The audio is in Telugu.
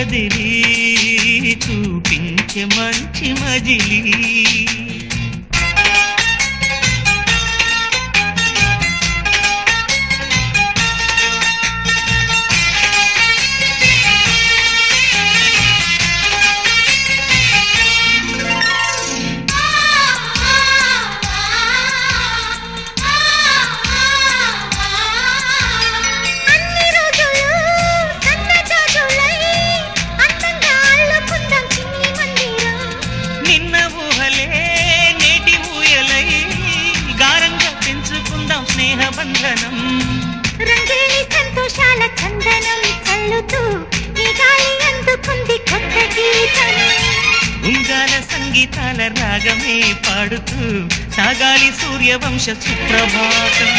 కదిలి చూపించే మంచి మజిలీ స్నేహబంధనం రంగేలి సంతోషాల చందనం చల్లుతూ ఈ గాలి అందుకుంది కొత్త గీతం ఉంగాల సంగీతాల రాగమే పాడుతూ సాగాలి సూర్యవంశ సుప్రభాతం